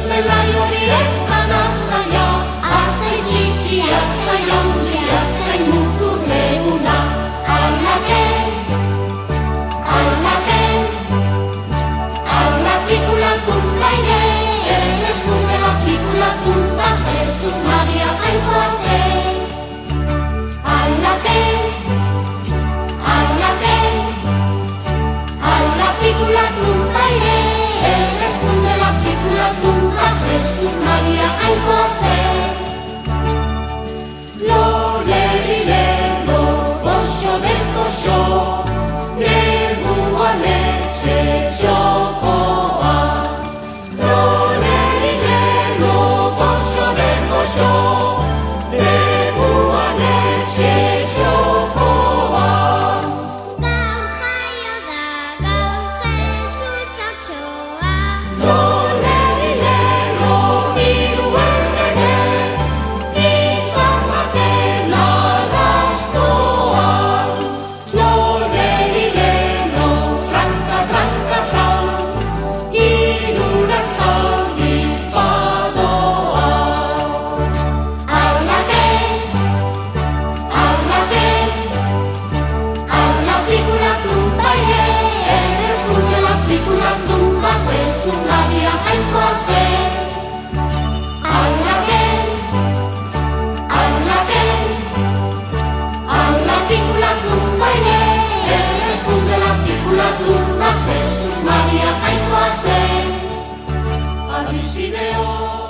zelai horietan atzaia, atzain txikiak, atzain handiak, atzain mutur eguna. Aldake, aldake, aldapikulatun baine, erreskundela pikulatun ba Jesus Maria jainkoa zen. Aldake, aldake, aldapikulatun baine, erreskundela pikulatun ba Jesus Maria jainkoa zen. Lo lerirelo, koxo del koxo, neguan etxe txokoa. Lo lerirelo, koxo del koxo, neguan etxe txokoa. Gaur jaio da, gaur Jesus atxoa. Lo lerirelo, hiru errege, izan baten arrastoan. Lo lerirelo, tranka, tranka, tran, hirurak zaldiz badoa. Aldake, aldake, aldapikulatun baine, erreskundela pikulatun ba Jesus Maria jainkoa zen. Aldake, aldake, aldapikulatun baine, erreskundela pikulatun ba Jesus Maria jainkoa zen. Adiskideo.